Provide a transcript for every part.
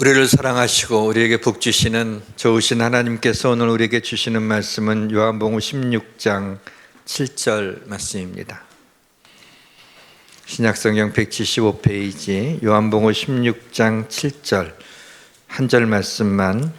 우리를 사랑하시고 우리에게 복 주시는 좋으신 하나님께서 오늘 우리에게 주시는 말씀은 요한복음 16장 7절 말씀입니다. 신약성경 175페이지 요한복음 16장 7절 한 절 말씀만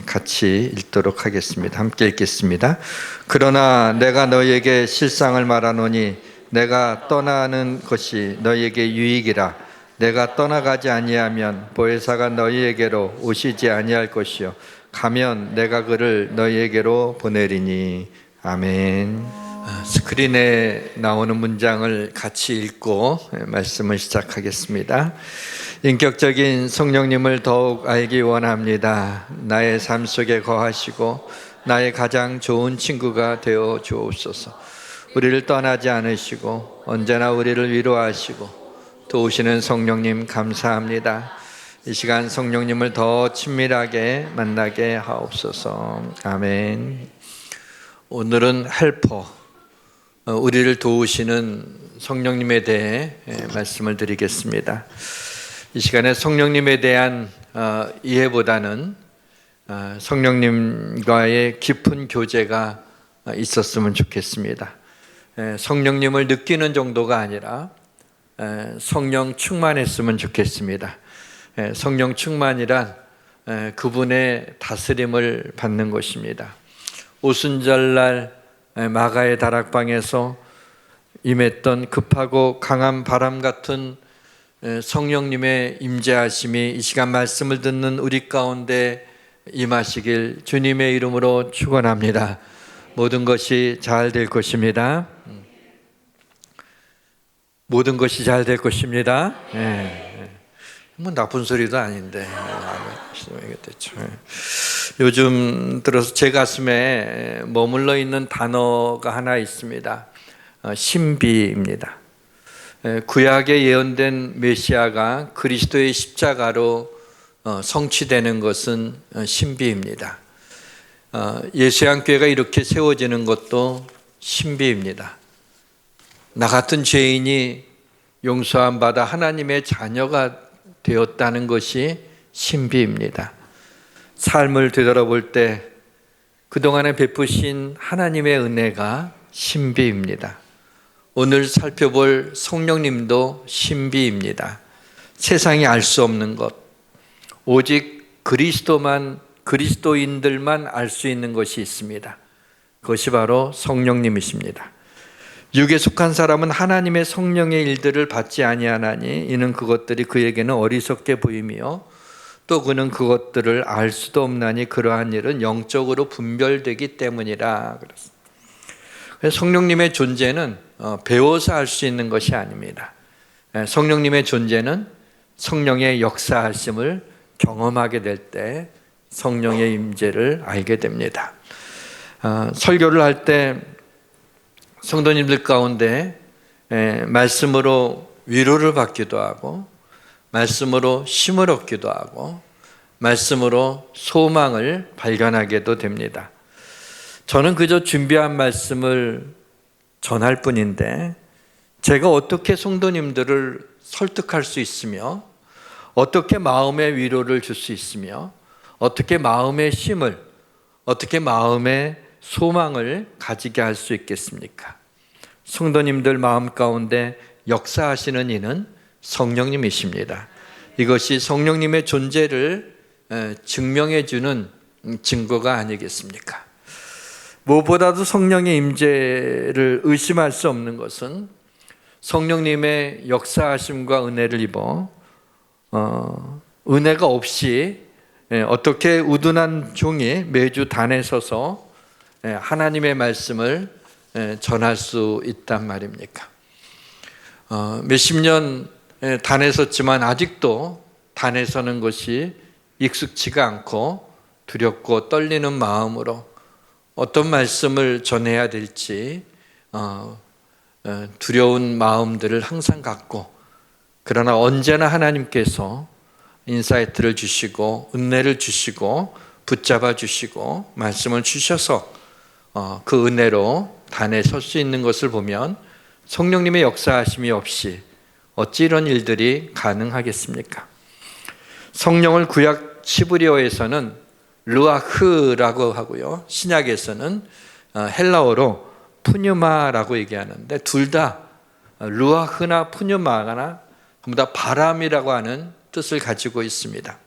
같이 읽도록 하겠습니다. 함께 읽겠습니다. 그러나 내가 너희에게 실상을 말하노니 내가 떠나는 것이 너희에게 유익이라. 내가 떠나가지 아니하면 보혜사가 너희에게로 오시지 아니할 것이요 가면 내가 그를 너희에게로 보내리니. 아멘. 스크린에 나오는 문장을 같이 읽고 말씀을 시작하겠습니다. 인격적인 성령님을 더욱 알기 원합니다. 나의 삶 속에 거하시고 나의 가장 좋은 친구가 되어 주옵소서. 우리를 떠나지 않으시고 언제나 우리를 위로하시고 도우시는 성령님 감사합니다. 이 시간 성령님을 더 친밀하게 만나게 하옵소서. 아멘. 오늘은 헬퍼, 우리를 도우시는 성령님에 대해 말씀을 드리겠습니다. 이 시간에 성령님에 대한 이해보다는 성령님과의 깊은 교제가 있었으면 좋겠습니다. 성령님을 느끼는 정도가 아니라 성령 충만했으면 좋겠습니다. 성령 충만이란 그분의 다스림을 받는 것입니다. 오순절날 마가의 다락방에서 임했던 급하고 강한 바람 같은 성령님의 임재하심이 이 시간 말씀을 듣는 우리 가운데 임하시길 주님의 이름으로 축원합니다. 모든 것이 잘 될 것입니다. 모든 것이 잘 될 것입니다. 뭐 나쁜 소리도 아닌데. 요즘 들어서 제 가슴에 머물러 있는 단어가 하나 있습니다. 신비입니다. 구약에 예언된 메시아가 그리스도의 십자가로 성취되는 것은 신비입니다. 예수양교회가 이렇게 세워지는 것도 신비입니다. 나 같은 죄인이 용서함 받아 하나님의 자녀가 되었다는 것이 신비입니다. 삶을 되돌아볼 때 그동안에 베푸신 하나님의 은혜가 신비입니다. 오늘 살펴볼 성령님도 신비입니다. 세상이 알 수 없는 것, 오직 그리스도인들만 알 수 있는 것이 있습니다. 그것이 바로 성령님이십니다. 육에 속한 사람은 하나님의 성령의 일들을 받지 아니하나니 이는 그것들이 그에게는 어리석게 보이며 또 그는 그것들을 알 수도 없나니 그러한 일은 영적으로 분별되기 때문이라. 그래서 성령님의 존재는 배워서 알 수 있는 것이 아닙니다. 성령님의 존재는 성령의 역사하심을 경험하게 될 때 성령의 임재를 알게 됩니다. 설교를 할 때 성도님들 가운데 말씀으로 위로를 받기도 하고 말씀으로 힘을 얻기도 하고 말씀으로 소망을 발견하게도 됩니다. 저는 그저 준비한 말씀을 전할 뿐인데 제가 어떻게 성도님들을 설득할 수 있으며 어떻게 마음의 위로를 줄 수 있으며 어떻게 마음의 힘을 어떻게 마음의 소망을 가지게 할 수 있겠습니까? 성도님들 마음 가운데 역사하시는 이는 성령님이십니다. 이것이 성령님의 존재를 증명해 주는 증거가 아니겠습니까? 무엇보다도 성령의 임재를 의심할 수 없는 것은 성령님의 역사하심과 은혜를 입어 은혜가 없이 어떻게 우둔한 종이 매주 단에 서서 하나님의 말씀을 전할 수 있단 말입니까? 몇십 년 단에 섰지만 아직도 단에 서는 것이 익숙치가 않고 두렵고 떨리는 마음으로 어떤 말씀을 전해야 될지 두려운 마음들을 항상 갖고, 그러나 언제나 하나님께서 인사이트를 주시고 은혜를 주시고 붙잡아 주시고 말씀을 주셔서 그 은혜로 단에 설 수 있는 것을 보면 성령님의 역사하심이 없이 어찌 이런 일들이 가능하겠습니까? 성령을 구약 히브리어에서는 르아흐라고 하고요. 신약에서는 헬라어로 푸뉴마라고 얘기하는데 둘 다 르아흐나 푸뉴마나 전부 다 바람이라고 하는 뜻을 가지고 있습니다.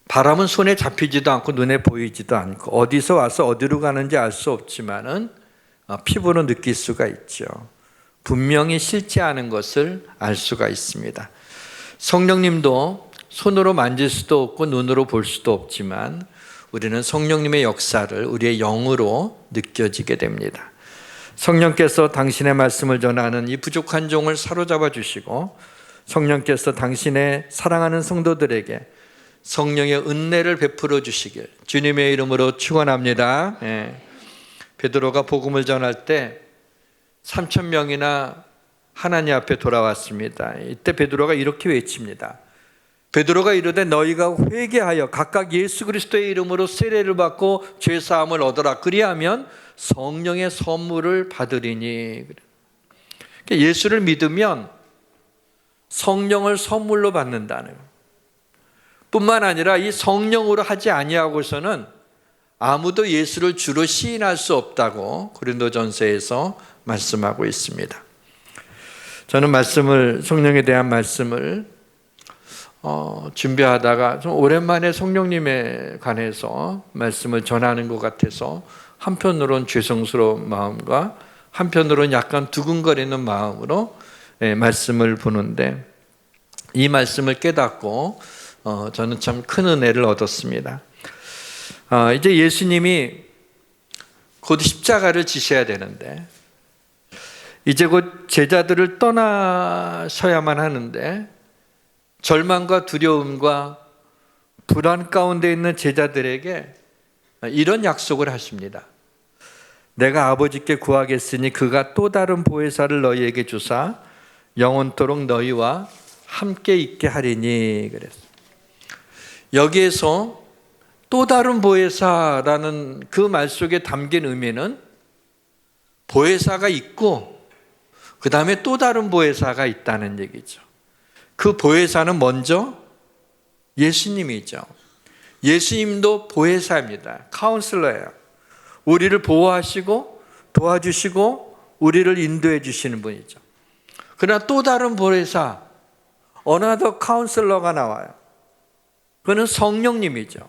바람은 손에 잡히지도 않고 눈에 보이지도 않고 어디서 와서 어디로 가는지 알 수 없지만은 피부로 느낄 수가 있죠. 분명히 싫지 않은 것을 알 수가 있습니다. 성령님도 손으로 만질 수도 없고 눈으로 볼 수도 없지만 우리는 성령님의 역사를 우리의 영으로 느껴지게 됩니다. 성령께서 당신의 말씀을 전하는 이 부족한 종을 사로잡아 주시고 성령께서 당신의 사랑하는 성도들에게 성령의 은혜를 베풀어 주시길 주님의 이름으로 축원합니다. 베드로가 복음을 전할 때 3,000명이나 하나님 앞에 돌아왔습니다. 이때 베드로가 이렇게 외칩니다. 베드로가 이르되 너희가 회개하여 각각 예수 그리스도의 이름으로 세례를 받고 죄 사함을 얻어라. 그리하면 성령의 선물을 받으리니. 예수를 믿으면 성령을 선물로 받는다는 것. 뿐만 아니라 이 성령으로 하지 아니하고서는 아무도 예수를 주로 시인할 수 없다고 고린도전서에서 말씀하고 있습니다. 저는 성령에 대한 말씀을 준비하다가 좀 오랜만에 성령님에 관해서 말씀을 전하는 것 같아서 한편으로는 죄송스러운 마음과 한편으로는 약간 두근거리는 마음으로 말씀을 보는데 이 말씀을 깨닫고 저는 참 큰 은혜를 얻었습니다. 이제 예수님이 곧 십자가를 지셔야 되는데 이제 곧 제자들을 떠나셔야만 하는데 절망과 두려움과 불안 가운데 있는 제자들에게 이런 약속을 하십니다. 내가 아버지께 구하겠으니 그가 또 다른 보혜사를 너희에게 주사 영원토록 너희와 함께 있게 하리니. 그랬어요. 여기에서 또 다른 보혜사라는 그 말 속에 담긴 의미는 보혜사가 있고 그 다음에 또 다른 보혜사가 있다는 얘기죠. 그 보혜사는 먼저 예수님이죠. 예수님도 보혜사입니다. 카운슬러예요. 우리를 보호하시고 도와주시고 우리를 인도해 주시는 분이죠. 그러나 또 다른 보혜사, another counselor가 나와요. 그는 성령님이죠.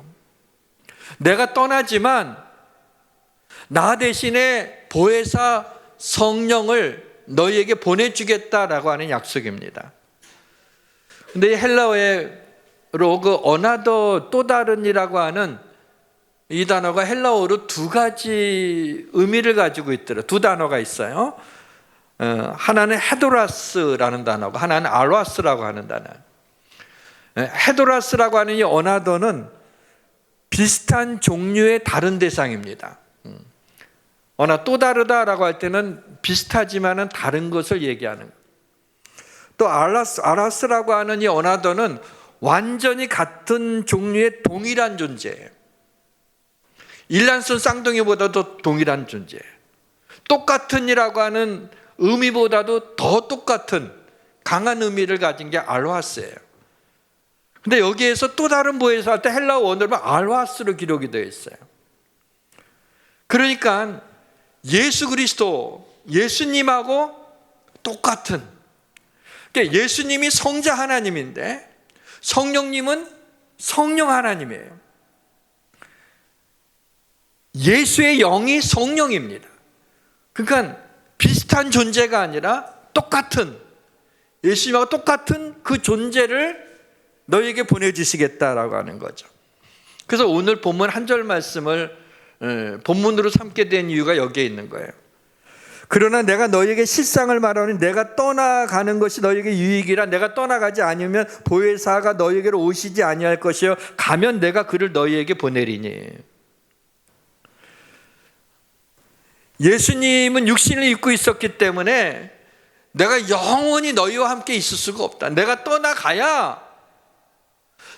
내가 떠나지만 나 대신에 보혜사 성령을 너희에게 보내주겠다라고 하는 약속입니다. 근데 헬라어로 그 another 또 다른이라고 하는 이 단어가 헬라어로 두 가지 의미를 가지고 있더라고요. 두 단어가 있어요. 하나는 헤도라스라는 단어고 하나는 알와스라고 하는 단어예요. 헤도라스라고 하는 이 another는 비슷한 종류의 다른 대상입니다. 또 다르다라고 할 때는 비슷하지만은 다른 것을 얘기하는 거예요. 또 알라스라고 하는 이 another는 완전히 같은 종류의 동일한 존재예요. 일란슨 쌍둥이보다도 동일한 존재예요. 똑같은이라고 하는 의미보다도 더 똑같은 강한 의미를 가진 게 알와스예요. 근데 여기에서 또 다른 보혜사 할 때 헬라어 원어로 알와스로 기록이 되어 있어요. 그러니까 예수 그리스도, 예수님하고 똑같은, 그러니까 예수님이 성자 하나님인데 성령님은 성령 하나님이에요. 예수의 영이 성령입니다. 그러니까 비슷한 존재가 아니라 똑같은, 예수님하고 똑같은 그 존재를 너희에게 보내주시겠다라고 하는 거죠. 그래서 오늘 본문 한 절 말씀을 본문으로 삼게 된 이유가 여기에 있는 거예요. 그러나 내가 너희에게 실상을 말하니 내가 떠나가는 것이 너희에게 유익이라. 내가 떠나가지 않으면 보혜사가 너희에게로 오시지 아니할 것이요 가면 내가 그를 너희에게 보내리니. 예수님은 육신을 입고 있었기 때문에 내가 영원히 너희와 함께 있을 수가 없다. 내가 떠나가야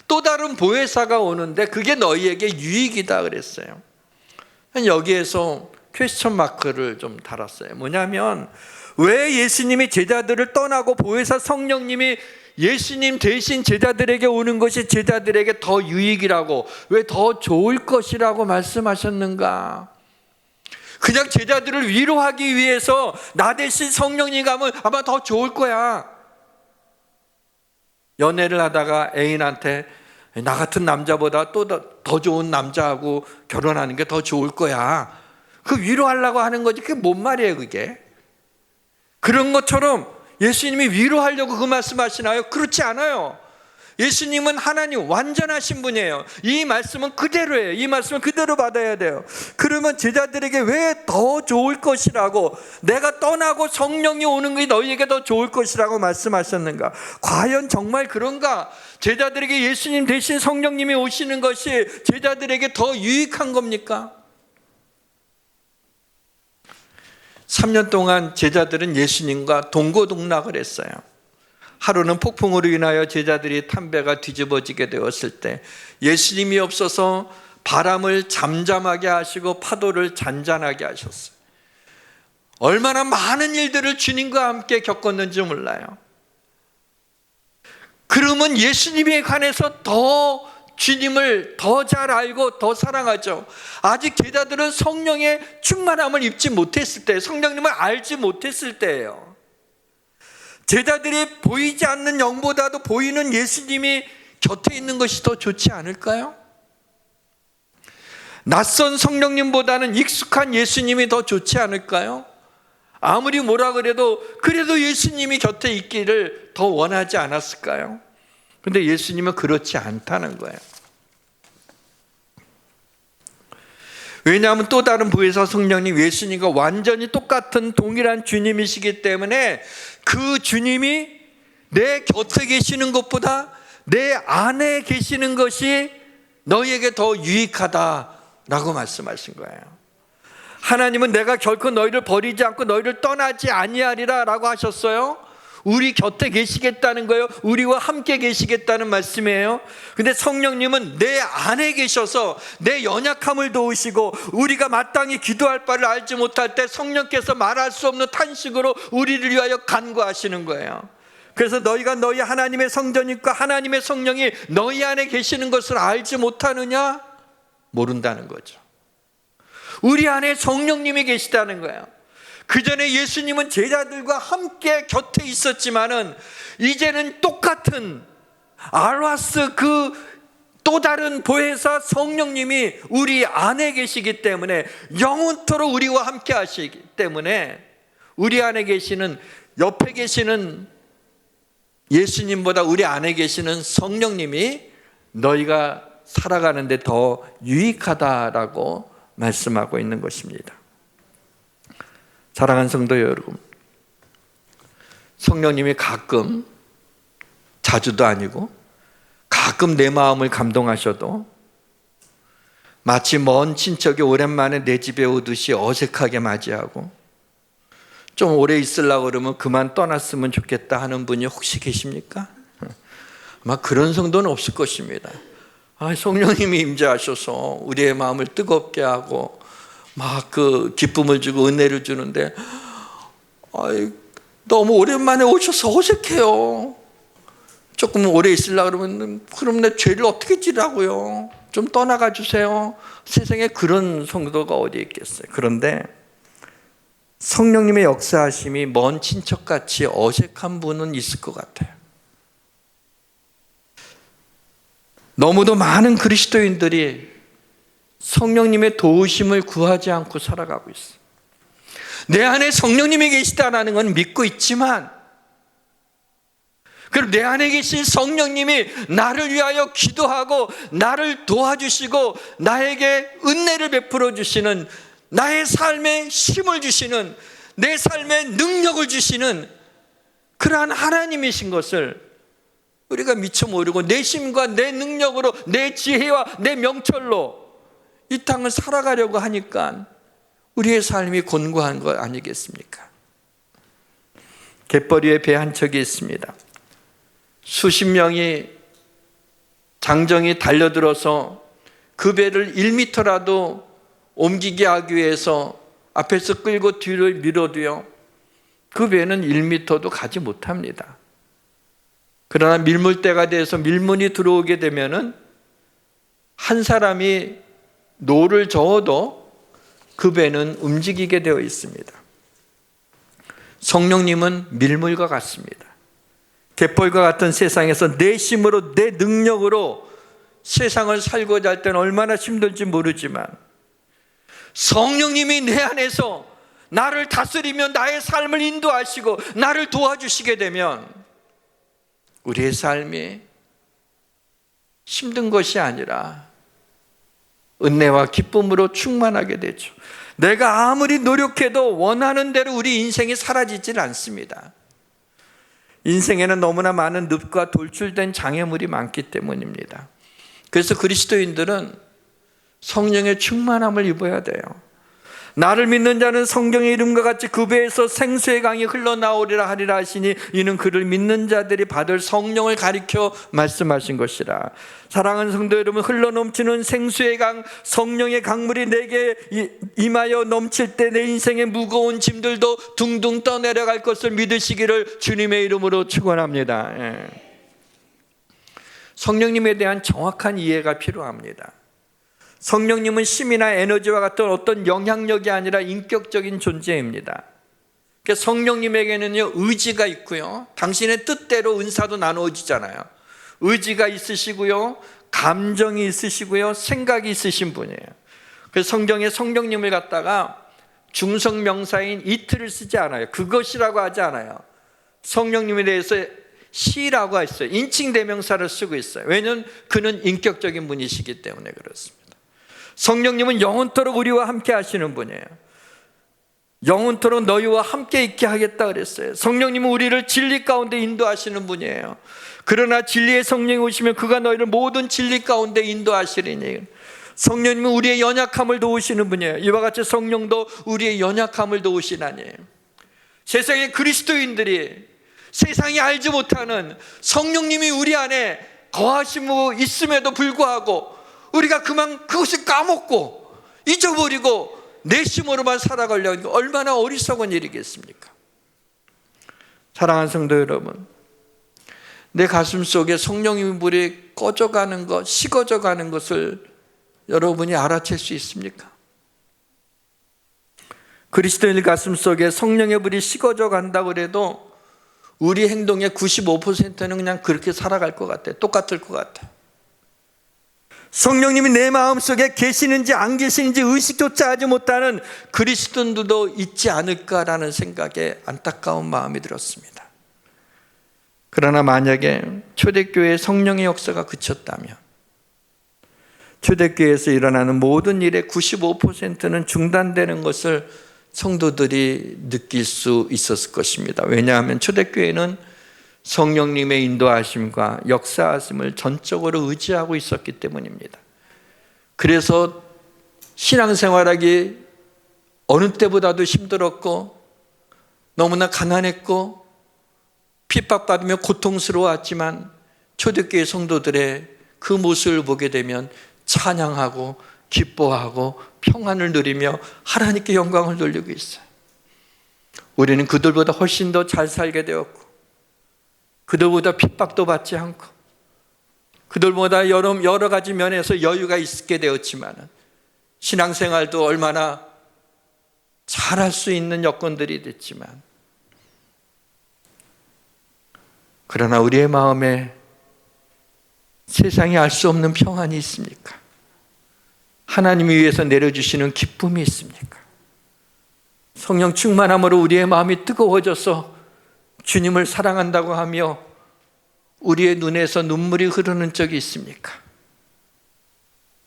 또 다른 보혜사가 오는데 그게 너희에게 유익이다 그랬어요. 여기에서 퀘스천 마크를 좀 달았어요. 뭐냐면 왜 예수님이 제자들을 떠나고 보혜사 성령님이 예수님 대신 제자들에게 오는 것이 제자들에게 더 유익이라고, 왜 더 좋을 것이라고 말씀하셨는가? 그냥 제자들을 위로하기 위해서 나 대신 성령님 가면 아마 더 좋을 거야. 연애를 하다가 애인한테 나 같은 남자보다 또 더 좋은 남자하고 결혼하는 게 더 좋을 거야. 그 위로하려고 하는 거지. 그게 뭔 말이에요, 그게? 그런 것처럼 예수님이 위로하려고 그 말씀하시나요? 그렇지 않아요. 예수님은 하나님 완전하신 분이에요. 이 말씀은 그대로예요. 이 말씀은 그대로 받아야 돼요. 그러면 제자들에게 왜 더 좋을 것이라고, 내가 떠나고 성령이 오는 게 너희에게 더 좋을 것이라고 말씀하셨는가? 과연 정말 그런가? 제자들에게 예수님 대신 성령님이 오시는 것이 제자들에게 더 유익한 겁니까? 3년 동안 제자들은 예수님과 동고동락을 했어요. 하루는 폭풍으로 인하여 제자들이 탄 배가 뒤집어지게 되었을 때 예수님이 없어서 바람을 잠잠하게 하시고 파도를 잔잔하게 하셨어요. 얼마나 많은 일들을 주님과 함께 겪었는지 몰라요. 그러면 예수님에 관해서 더 주님을 더 잘 알고 더 사랑하죠. 아직 제자들은 성령의 충만함을 입지 못했을 때, 성령님을 알지 못했을 때예요. 제자들이 보이지 않는 영보다도 보이는 예수님이 곁에 있는 것이 더 좋지 않을까요? 낯선 성령님보다는 익숙한 예수님이 더 좋지 않을까요? 아무리 뭐라 그래도 예수님이 곁에 있기를 더 원하지 않았을까요? 근데 예수님은 그렇지 않다는 거예요. 왜냐하면 또 다른 부에서 성령님, 예수님과 완전히 똑같은 동일한 주님이시기 때문에 그 주님이 내 곁에 계시는 것보다 내 안에 계시는 것이 너희에게 더 유익하다라고 말씀하신 거예요. 하나님은 내가 결코 너희를 버리지 않고 너희를 떠나지 아니하리라 라고 하셨어요. 우리 곁에 계시겠다는 거예요. 우리와 함께 계시겠다는 말씀이에요. 근데 성령님은 내 안에 계셔서 내 연약함을 도우시고, 우리가 마땅히 기도할 바를 알지 못할 때 성령께서 말할 수 없는 탄식으로 우리를 위하여 간구하시는 거예요. 그래서 너희가 너희 하나님의 성전이니까 하나님의 성령이 너희 안에 계시는 것을 알지 못하느냐? 모른다는 거죠. 우리 안에 성령님이 계시다는 거예요. 그 전에 예수님은 제자들과 함께 곁에 있었지만은 이제는 똑같은 알와스 그 또 다른 보혜사 성령님이 우리 안에 계시기 때문에, 영원토록 우리와 함께 하시기 때문에 우리 안에 계시는, 옆에 계시는 예수님보다 우리 안에 계시는 성령님이 너희가 살아가는 데 더 유익하다라고 말씀하고 있는 것입니다. 사랑하는 성도 여러분, 성령님이 가끔, 자주도 아니고 가끔 내 마음을 감동하셔도 마치 먼 친척이 오랜만에 내 집에 오듯이 어색하게 맞이하고 좀 오래 있으려고 그러면 그만 떠났으면 좋겠다 하는 분이 혹시 계십니까? 아마 그런 성도는 없을 것입니다. 성령님이 임재하셔서 우리의 마음을 뜨겁게 하고 막 그 기쁨을 주고 은혜를 주는데 너무 오랜만에 오셔서 어색해요. 조금 오래 있으려고 그러면 그럼 내 죄를 어떻게 지라고요? 좀 떠나가 주세요. 세상에 그런 성도가 어디 있겠어요. 그런데 성령님의 역사하심이 먼 친척같이 어색한 분은 있을 것 같아요. 너무도 많은 그리스도인들이 성령님의 도우심을 구하지 않고 살아가고 있어요. 내 안에 성령님이 계시다는 건 믿고 있지만, 그럼 내 안에 계신 성령님이 나를 위하여 기도하고 나를 도와주시고 나에게 은혜를 베풀어 주시는, 나의 삶에 힘을 주시는, 내 삶에 능력을 주시는 그러한 하나님이신 것을 우리가 미처 모르고 내 힘과 내 능력으로, 내 지혜와 내 명철로 이 땅을 살아가려고 하니까 우리의 삶이 곤고한 것 아니겠습니까? 갯벌 위에 배 한 척이 있습니다. 수십 명이 장정이 달려들어서 그 배를 1m라도 옮기게 하기 위해서 앞에서 끌고 뒤를 밀어도요, 그 배는 1m도 가지 못합니다. 그러나 밀물대가 돼서 밀물이 들어오게 되면은 한 사람이 노를 저어도 그 배는 움직이게 되어 있습니다. 성령님은 밀물과 같습니다. 갯벌과 같은 세상에서 내 힘으로, 내 능력으로 세상을 살고자 할 때는 얼마나 힘들지 모르지만 성령님이 내 안에서 나를 다스리며 나의 삶을 인도하시고 나를 도와주시게 되면 우리의 삶이 힘든 것이 아니라 은혜와 기쁨으로 충만하게 되죠. 내가 아무리 노력해도 원하는 대로 우리 인생이 사라지질 않습니다. 인생에는 너무나 많은 늪과 돌출된 장애물이 많기 때문입니다. 그래서 그리스도인들은 성령의 충만함을 입어야 돼요. 나를 믿는 자는 성경의 이름과 같이 그 배에서 생수의 강이 흘러나오리라 하리라 하시니 이는 그를 믿는 자들이 받을 성령을 가리켜 말씀하신 것이라. 사랑하는 성도 여러분, 흘러넘치는 생수의 강, 성령의 강물이 내게 임하여 넘칠 때 내 인생의 무거운 짐들도 둥둥 떠내려갈 것을 믿으시기를 주님의 이름으로 축원합니다. 성령님에 대한 정확한 이해가 필요합니다. 성령님은 힘이나 에너지와 같은 어떤 영향력이 아니라 인격적인 존재입니다. 성령님에게는요, 의지가 있고요, 당신의 뜻대로 은사도 나누어지잖아요. 의지가 있으시고요, 감정이 있으시고요, 생각이 있으신 분이에요. 그래서 성경에 성령님을 갖다가 중성명사인 이트를 쓰지 않아요. 그것이라고 하지 않아요. 성령님에 대해서 시라고 했어요. 인칭대명사를 쓰고 있어요. 왜냐하면 그는 인격적인 분이시기 때문에 그렇습니다. 성령님은 영원토록 우리와 함께 하시는 분이에요. 영원토록 너희와 함께 있게 하겠다 그랬어요. 성령님은 우리를 진리 가운데 인도하시는 분이에요. 그러나 진리의 성령이 오시면 그가 너희를 모든 진리 가운데 인도하시리니. 성령님은 우리의 연약함을 도우시는 분이에요. 이와 같이 성령도 우리의 연약함을 도우시나니. 세상의 그리스도인들이 세상이 알지 못하는 성령님이 우리 안에 거하시고 있음에도 불구하고 우리가 그것을 까먹고 잊어버리고 내 힘으로만 살아가려고 하는 게 얼마나 어리석은 일이겠습니까? 사랑하는 성도 여러분, 내 가슴 속에 성령님의 불이 꺼져가는 것, 식어져가는 것을 여러분이 알아챌 수 있습니까? 그리스도인 가슴 속에 성령의 불이 식어져 간다고 해도 우리 행동의 95%는 그냥 그렇게 살아갈 것 같아요. 똑같을 것 같아요. 성령님이 내 마음속에 계시는지 안 계시는지 의식조차 하지 못하는 그리스도인들도 있지 않을까라는 생각에 안타까운 마음이 들었습니다. 그러나 만약에 초대교회의 성령의 역사가 그쳤다면, 초대교회에서 일어나는 모든 일의 95%는 중단되는 것을 성도들이 느낄 수 있었을 것입니다. 왜냐하면 초대교회는 성령님의 인도하심과 역사하심을 전적으로 의지하고 있었기 때문입니다. 그래서 신앙생활하기 어느 때보다도 힘들었고 너무나 가난했고 핍박받으며 고통스러웠지만 초대교회 성도들의 그 모습을 보게 되면 찬양하고 기뻐하고 평안을 누리며 하나님께 영광을 돌리고 있어요. 우리는 그들보다 훨씬 더 잘 살게 되었고 그들보다 핍박도 받지 않고 그들보다 여러 가지 면에서 여유가 있게 되었지만 신앙생활도 얼마나 잘할 수 있는 여건들이 됐지만, 그러나 우리의 마음에 세상이 알 수 없는 평안이 있습니까? 하나님이 위해서 내려주시는 기쁨이 있습니까? 성령 충만함으로 우리의 마음이 뜨거워져서 주님을 사랑한다고 하며 우리의 눈에서 눈물이 흐르는 적이 있습니까?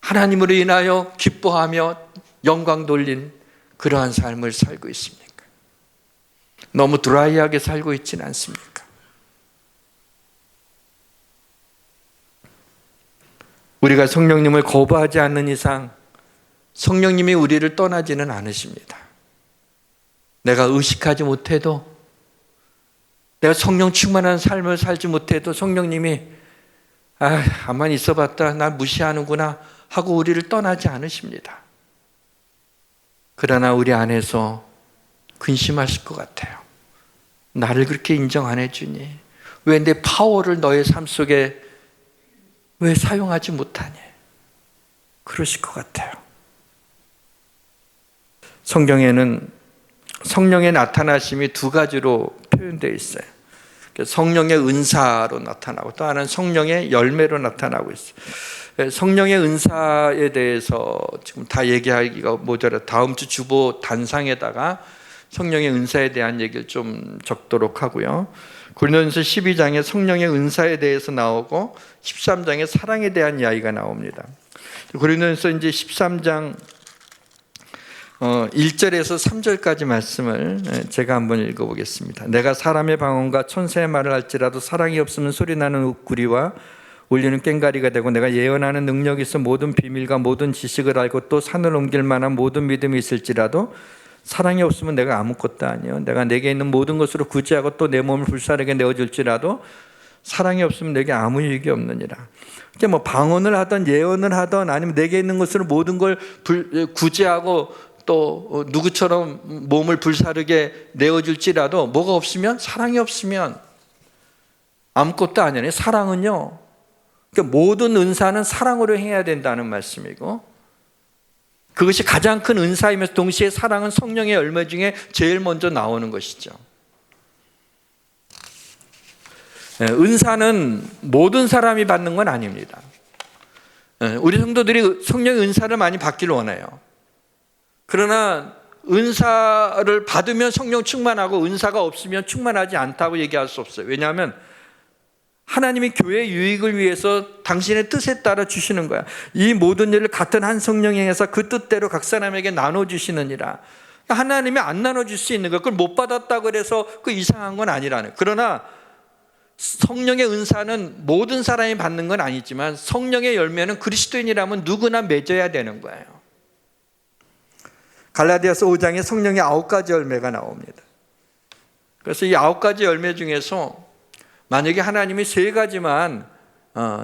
하나님으로 인하여 기뻐하며 영광 돌린 그러한 삶을 살고 있습니까? 너무 드라이하게 살고 있지는 않습니까? 우리가 성령님을 거부하지 않는 이상 성령님이 우리를 떠나지는 않으십니다. 내가 의식하지 못해도, 내가 성령 충만한 삶을 살지 못해도 성령님이 가만히 있어봤다, 나 무시하는구나 하고 우리를 떠나지 않으십니다. 그러나 우리 안에서 근심하실 것 같아요. 나를 그렇게 인정 안 해주니, 왜 내 파워를 너의 삶 속에 왜 사용하지 못하니? 그러실 것 같아요. 성경에는 성령의 나타나심이 두 가지로 표현되어 있어요. 성령의 은사로 나타나고 또 하나는 성령의 열매로 나타나고 있어요. 성령의 은사에 대해서 지금 다 얘기하기가 모자라 다음 주 주보 단상에다가 성령의 은사에 대한 얘기를 좀 적도록 하고요. 고린도전서 12장에 성령의 은사에 대해서 나오고 13장에 사랑에 대한 이야기가 나옵니다. 고린도전서 이제 13장 1절에서 3절까지 말씀을 제가 한번 읽어보겠습니다. 내가 사람의 방언과 천사의 말을 할지라도 사랑이 없으면 소리나는 욱구리와 울리는 꽹가리가 되고 내가 예언하는 능력이 있어 모든 비밀과 모든 지식을 알고 또 산을 옮길 만한 모든 믿음이 있을지라도 사랑이 없으면 내가 아무것도 아니요. 내가 내게 있는 모든 것으로 구제하고 또 내 몸을 불사르게 내어줄지라도 사랑이 없으면 내게 아무 유익이 없느니라. 그러니까 뭐 방언을 하던 예언을 하던 아니면 내게 있는 것으로 모든 걸 구제하고 또 누구처럼 몸을 불사르게 내어줄지라도 뭐가 없으면, 사랑이 없으면 아무것도 아니에요. 사랑은요, 그러니까 모든 은사는 사랑으로 해야 된다는 말씀이고, 그것이 가장 큰 은사이면서 동시에 사랑은 성령의 열매 중에 제일 먼저 나오는 것이죠. 은사는 모든 사람이 받는 건 아닙니다. 우리 성도들이 성령의 은사를 많이 받기를 원해요. 그러나 은사를 받으면 성령 충만하고 은사가 없으면 충만하지 않다고 얘기할 수 없어요. 왜냐하면 하나님이 교회의 유익을 위해서 당신의 뜻에 따라 주시는 거야. 이 모든 일을 같은 한 성령이 행해서 그 뜻대로 각 사람에게 나눠주시느니라. 하나님이 안 나눠줄 수 있는 거, 그걸 못 받았다고 해서 그 이상한 건 아니라는. 그러나 성령의 은사는 모든 사람이 받는 건 아니지만 성령의 열매는 그리스도인이라면 누구나 맺어야 되는 거예요. 갈라디아서 5장에 성령의 9가지 열매가 나옵니다. 그래서 이 9가지 열매 중에서 만약에 하나님이 3가지만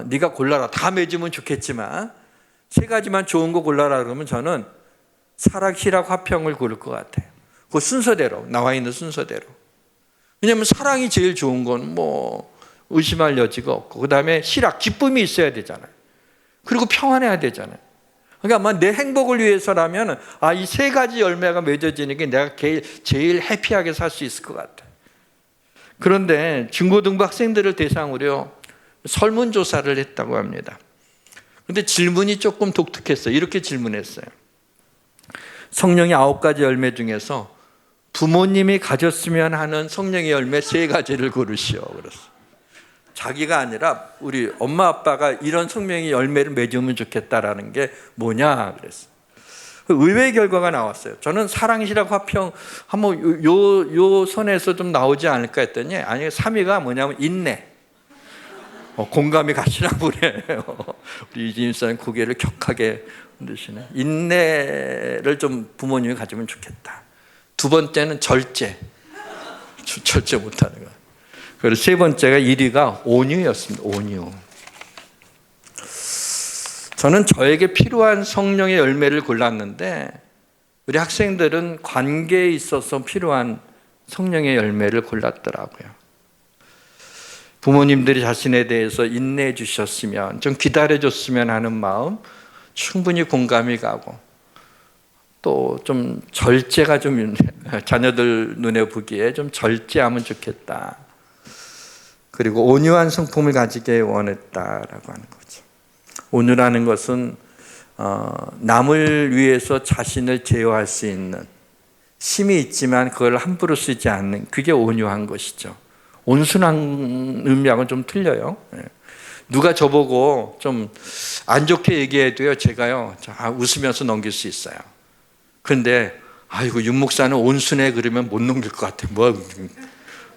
네가 골라라, 다 맺으면 좋겠지만 3가지만 좋은 거 골라라 그러면 저는 사락, 희락, 화평을 고를 것 같아요. 그 순서대로, 나와 있는 순서대로. 왜냐하면 사랑이 제일 좋은 건 뭐 의심할 여지가 없고, 그 다음에 희락, 기쁨이 있어야 되잖아요. 그리고 평안해야 되잖아요. 그러니까 내 행복을 위해서라면 이 3가지 열매가 맺어지니까 내가 제일 해피하게 살 수 있을 것 같아요. 그런데 중고등부 학생들을 대상으로 설문조사를 했다고 합니다. 그런데 질문이 조금 독특했어요. 이렇게 질문했어요. 성령의 9가지 열매 중에서 부모님이 가졌으면 하는 성령의 열매 3가지를 고르시오. 그랬어요. 자기가 아니라 우리 엄마 아빠가 이런 성령의 열매를 맺으면 좋겠다라는 게 뭐냐 그랬어요. 의외의 결과가 나왔어요. 저는 사랑, 희락, 화평 한번 요 선에서 좀 나오지 않을까 했더니 아니 3위가 뭐냐면 인내. 공감이 가시나 보네요. 우리 이진희 목사님 고개를 격하게 흔드시네. 인내를 좀 부모님이 가지면 좋겠다. 2번째는 절제. 절제 못하는 거. 그리고 3번째가 1위가 온유였습니다. 온유. 저는 저에게 필요한 성령의 열매를 골랐는데 우리 학생들은 관계에 있어서 필요한 성령의 열매를 골랐더라고요. 부모님들이 자신에 대해서 인내해 주셨으면, 좀 기다려 줬으면 하는 마음 충분히 공감이 가고, 또 좀 절제가 좀 자녀들 눈에 보기에 좀 절제하면 좋겠다. 그리고 온유한 성품을 가지게 원했다라고 하는 거죠. 온유라는 것은 남을 위해서 자신을 제어할 수 있는 힘이 있지만 그걸 함부로 쓰지 않는, 그게 온유한 것이죠. 온순한 의미하고는 좀 틀려요. 누가 저보고 좀 안 좋게 얘기해도요, 제가요 웃으면서 넘길 수 있어요. 그런데 아이고 윤 목사는 온순해 그러면 못 넘길 것 같아.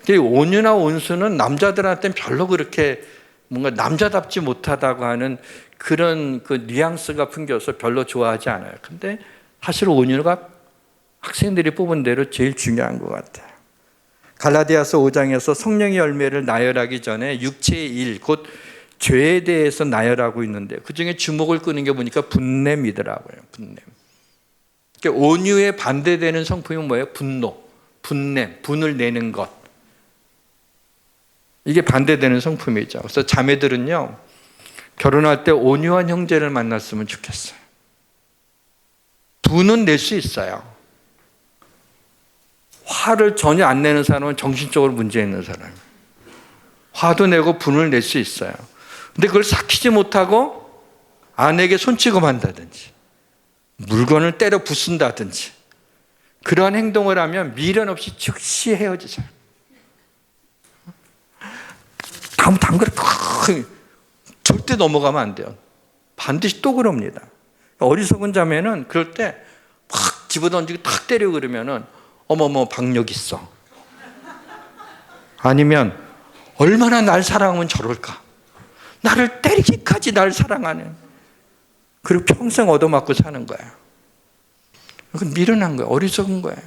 온유나 온순은 남자들한테는 별로 그렇게 뭔가 남자답지 못하다고 하는 그런 그 뉘앙스가 풍겨서 별로 좋아하지 않아요. 근데 사실 온유가 학생들이 뽑은 대로 제일 중요한 것 같아요. 갈라디아서 5장에서 성령의 열매를 나열하기 전에 육체의 일, 곧 죄에 대해서 나열하고 있는데 그 중에 주목을 끄는 게 보니까 분냄이더라고요. 분냄. 그러니까 온유에 반대되는 성품이 뭐예요? 분노, 분냄, 분을 내는 것. 이게 반대되는 성품이죠. 그래서 자매들은요, 결혼할 때 온유한 형제를 만났으면 좋겠어요. 분은 낼 수 있어요. 화를 전혀 안 내는 사람은 정신적으로 문제 있는 사람이에요. 화도 내고 분을 낼 수 있어요. 근데 그걸 삭히지 못하고 아내에게 손찌검한다든지 물건을 때려 부순다든지 그러한 행동을 하면 미련 없이 즉시 헤어지세요. 다음부터 안 그래. 절대 넘어가면 안 돼요. 반드시 또 그럽니다. 어리석은 자매는 그럴 때 막 집어던지고 탁 때리고 그러면은 어머머 박력 있어. 아니면 얼마나 날 사랑하면 저럴까. 나를 때리기까지 날 사랑하는. 그리고 평생 얻어맞고 사는 거예요. 그건 미련한 거예요. 어리석은 거예요.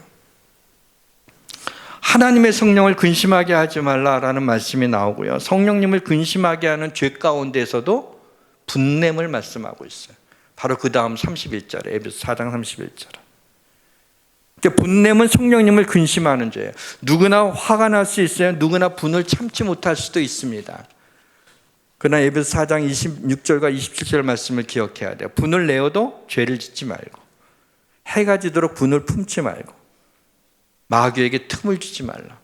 하나님의 성령을 근심하게 하지 말라라는 말씀이 나오고요. 성령님을 근심하게 하는 죄 가운데서도 분냄을 말씀하고 있어요. 바로 그 다음 31절에 에베소 4장 31절. 분냄은 성령님을 근심하는 죄예요. 누구나 화가 날 수 있어요. 누구나 분을 참지 못할 수도 있습니다. 그러나 에베소 4장 26절과 27절 말씀을 기억해야 돼요. 분을 내어도 죄를 짓지 말고 해가 지도록 분을 품지 말고 마귀에게 틈을 주지 말라.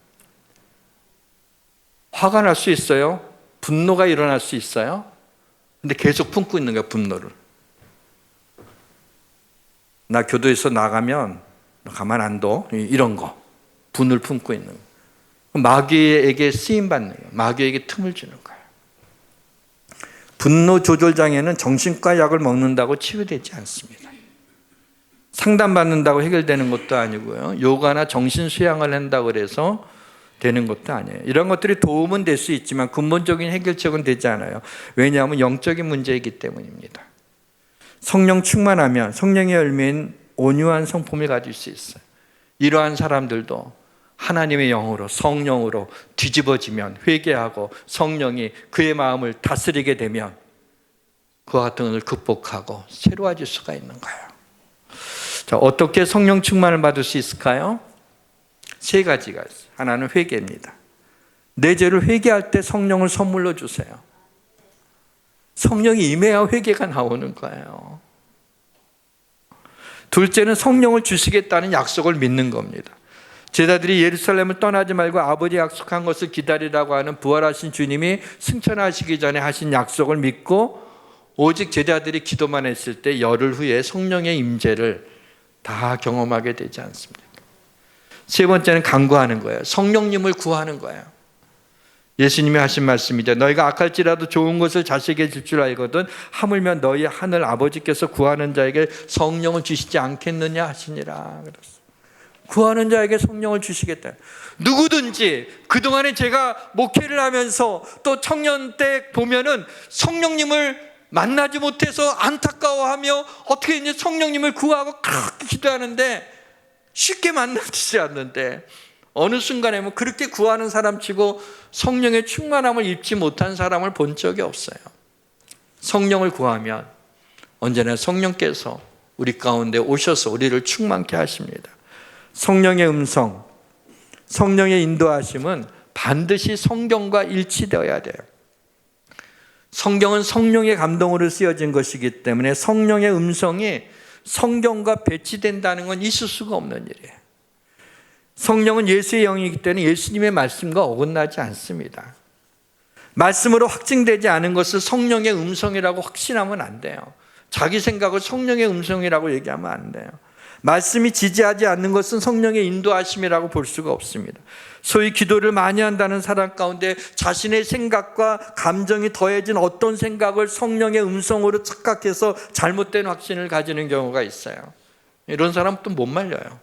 화가 날 수 있어요. 분노가 일어날 수 있어요. 근데 계속 품고 있는 거야, 분노를. 나 교도에서 나가면 너 가만 안 둬. 이런 거. 분을 품고 있는 거. 마귀에게 쓰임받는 거예요. 마귀에게 틈을 주는 거예요. 분노 조절 장애는 정신과 약을 먹는다고 치유되지 않습니다. 상담받는다고 해결되는 것도 아니고요. 요가나 정신 수양을 한다고 해서 되는 것도 아니에요. 이런 것들이 도움은 될 수 있지만 근본적인 해결책은 되지 않아요. 왜냐하면 영적인 문제이기 때문입니다. 성령 충만하면 성령의 열매인 온유한 성품을 가질 수 있어요. 이러한 사람들도 하나님의 영으로 성령으로 뒤집어지면 회개하고 성령이 그의 마음을 다스리게 되면 그와 같은 것을 극복하고 새로워질 수가 있는 거예요. 자, 어떻게 성령 충만을 받을 수 있을까요? 세 가지가 있어요. 하나는 회개입니다. 내 죄를 회개할 때 성령을 선물로 주세요. 성령이 임해야 회개가 나오는 거예요. 둘째는 성령을 주시겠다는 약속을 믿는 겁니다. 제자들이 예루살렘을 떠나지 말고 아버지 약속한 것을 기다리라고 하는 부활하신 주님이 승천하시기 전에 하신 약속을 믿고 오직 제자들이 기도만 했을 때 열흘 후에 성령의 임재를 다 경험하게 되지 않습니까? 세 번째는 간구하는 거예요. 성령님을 구하는 거예요. 예수님이 하신 말씀이죠. 너희가 악할지라도 좋은 것을 자식에게 줄 줄 알거든 하물며 너희 하늘 아버지께서 구하는 자에게 성령을 주시지 않겠느냐 하시니라. 그랬어요. 구하는 자에게 성령을 주시겠다. 누구든지 그동안에 제가 목회를 하면서 또 청년 때 보면은 성령님을 만나지 못해서 안타까워하며 어떻게 이제 성령님을 구하고 그렇게 기도하는데 쉽게 만나지 않는데 어느 순간에 뭐 그렇게 구하는 사람 치고 성령의 충만함을 입지 못한 사람을 본 적이 없어요. 성령을 구하면 언제나 성령께서 우리 가운데 오셔서 우리를 충만케 하십니다. 성령의 음성, 성령의 인도하심은 반드시 성경과 일치되어야 돼요. 성경은 성령의 감동으로 쓰여진 것이기 때문에 성령의 음성이 성경과 배치된다는 건 있을 수가 없는 일이에요. 성령은 예수의 영이기 때문에 예수님의 말씀과 어긋나지 않습니다. 말씀으로 확증되지 않은 것을 성령의 음성이라고 확신하면 안 돼요. 자기 생각을 성령의 음성이라고 얘기하면 안 돼요. 말씀이 지지하지 않는 것은 성령의 인도하심이라고 볼 수가 없습니다. 소위 기도를 많이 한다는 사람 가운데 자신의 생각과 감정이 더해진 어떤 생각을 성령의 음성으로 착각해서 잘못된 확신을 가지는 경우가 있어요. 이런 사람은 또 못 말려요.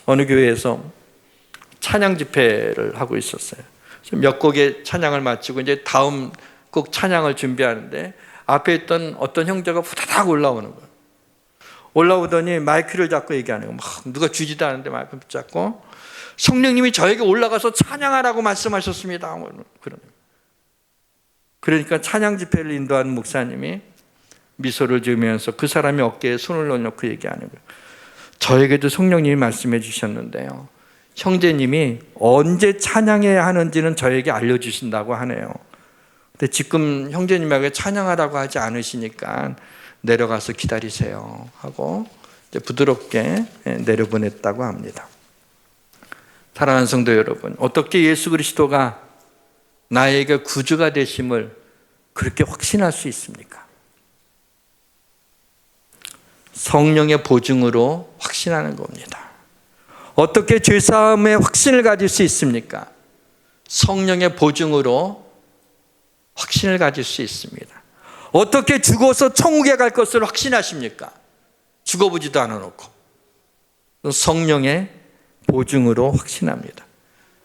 어느 교회에서 찬양 집회를 하고 있었어요. 몇 곡의 찬양을 마치고 이제 다음 곡 찬양을 준비하는데 앞에 있던 어떤 형제가 후다닥 올라오는 거예요. 올라오더니 마이크를 잡고 얘기하는 거예요. 막 누가 주지도 않는데 마이크를 잡고 성령님이 저에게 올라가서 찬양하라고 말씀하셨습니다. 그러니까 찬양 집회를 인도하는 목사님이 미소를 지으면서 그 사람이 어깨에 손을 넣어놓고 얘기하는 거예요. 저에게도 성령님이 말씀해 주셨는데요. 형제님이 언제 찬양해야 하는지는 저에게 알려주신다고 하네요. 근데 지금 형제님에게 찬양하라고 하지 않으시니까 내려가서 기다리세요 하고 이제 부드럽게 내려보냈다고 합니다. 사랑하는 성도 여러분, 어떻게 예수 그리스도가 나에게 구주가 되심을 그렇게 확신할 수 있습니까? 성령의 보증으로 확신하는 겁니다. 어떻게 죄사함의 확신을 가질 수 있습니까? 성령의 보증으로 확신을 가질 수 있습니다. 어떻게 죽어서 천국에 갈 것을 확신하십니까? 죽어보지도 않아놓고. 성령의 보증으로 확신합니다.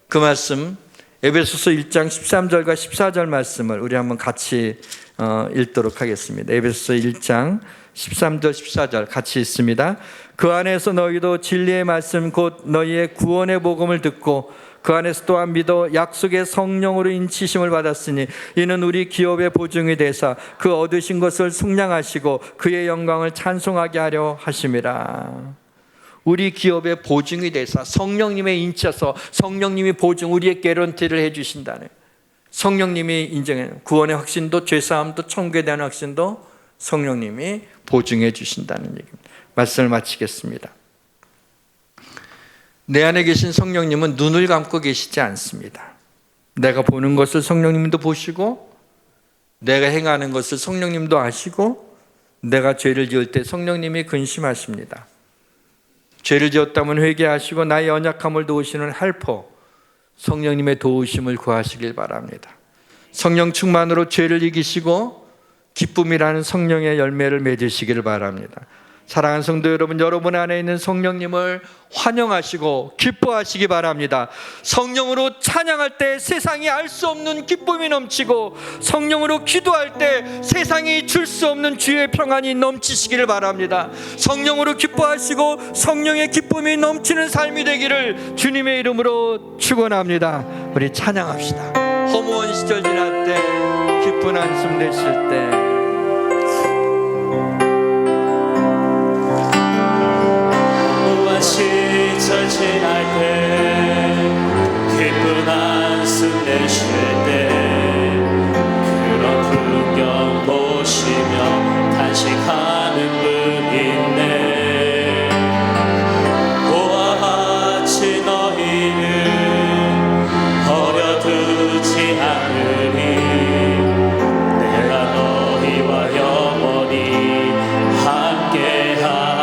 그 말씀 에베소서 1장 13절과 14절 말씀을 우리 한번 같이 읽도록 하겠습니다. 에베소서 1장 13절 14절 같이 읽습니다. 그 안에서 너희도 진리의 말씀 곧 너희의 구원의 복음을 듣고 그 안에서 또한 믿어 약속의 성령으로 인치심을 받았으니 이는 우리 기업의 보증이 되사 그 얻으신 것을 속량하시고 그의 영광을 찬송하게 하려 하심이라. 우리 기업의 보증이 되사 성령님의 인쳐서 성령님이 보증, 우리의 개런티를 해주신다는, 성령님이 인정해 구원의 확신도 죄사함도 천국에 대한 확신도 성령님이 보증해 주신다는 얘기입니다. 말씀을 마치겠습니다. 내 안에 계신 성령님은 눈을 감고 계시지 않습니다. 내가 보는 것을 성령님도 보시고, 내가 행하는 것을 성령님도 아시고, 내가 죄를 지을 때 성령님이 근심하십니다. 죄를 지었다면 회개하시고 나의 연약함을 도우시는 헬퍼 성령님의 도우심을 구하시길 바랍니다. 성령 충만으로 죄를 이기시고 기쁨이라는 성령의 열매를 맺으시기를 바랍니다. 사랑하는 성도 여러분, 여러분 안에 있는 성령님을 환영하시고 기뻐하시기 바랍니다. 성령으로 찬양할 때 세상이 알 수 없는 기쁨이 넘치고, 성령으로 기도할 때 세상이 줄 수 없는 주의 평안이 넘치시기를 바랍니다. 성령으로 기뻐하시고 성령의 기쁨이 넘치는 삶이 되기를 주님의 이름으로 축원합니다. 우리 찬양합시다. 허무한 시절 지날 때, 기쁜 한숨 내쉴 때, 시절 지날 때, 기쁜 한숨 내쉴 때, 그런 풍경 보시며 탄식하는 분 있네. 보아 같이 너희를 버려두지 않으리. 내가 너희와 영원히 함께하리라.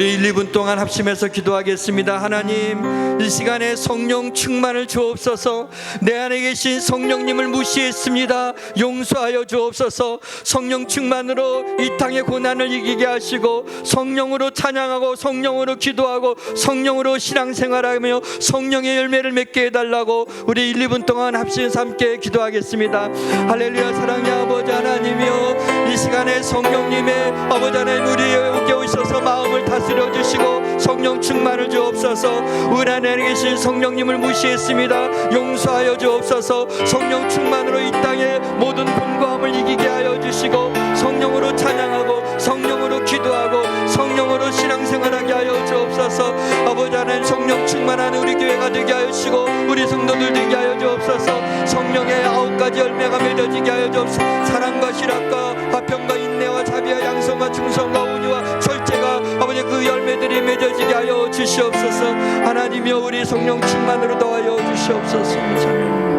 우리 1, 2분 동안 합심해서 기도하겠습니다. 하나님, 이 시간에 성령 충만을 주옵소서. 내 안에 계신 성령님을 무시했습니다. 용서하여 주옵소서. 성령 충만으로 이 땅의 고난을 이기게 하시고, 성령으로 찬양하고 성령으로 기도하고 성령으로 신앙생활하며 성령의 열매를 맺게 해달라고 우리 1, 2분 동안 합심해서 함께 기도하겠습니다. 할렐루야. 사랑의 아버지 하나님이여, 이 시간에 성령님의 아버지 하나님 우리에게 오셔서 마음을 다스려 주시고 성령 충만을 주옵소서. 우리 안에 계신 성령님을 무시했습니다. 용서하여 주옵소서. 성령 충만으로 이 땅의 모든 곤고함을 이기게 하여 주시고, 성령으로 찬양하고 성령으로 기도하고 성령으로 신앙생활하게 하여 주옵소서. 아버지 하나님, 성령 충만한 우리 교회가 되게 하여 주시고 우리 성도들 되게 하여 주옵소서. 성령의 9가지 열매가 맺어지게 하여 주옵소서. 사랑과 실학과 화평과 인내와 자비와 양성과 충성과 온유와 절제가 아버지 그 열매들이 맺어지게 하여 주시옵소서. 하나님이여, 우리 성령 충만으로 더하여 주시옵소서.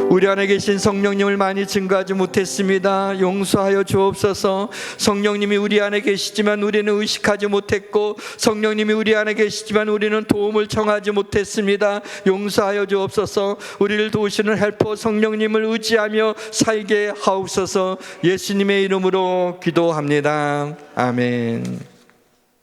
우리 안에 계신 성령님을 많이 증거하지 못했습니다. 용서하여 주옵소서. 성령님이 우리 안에 계시지만 우리는 의식하지 못했고, 성령님이 우리 안에 계시지만 우리는 도움을 청하지 못했습니다. 용서하여 주옵소서. 우리를 도우시는 헬퍼 성령님을 의지하며 살게 하옵소서. 예수님의 이름으로 기도합니다. 아멘.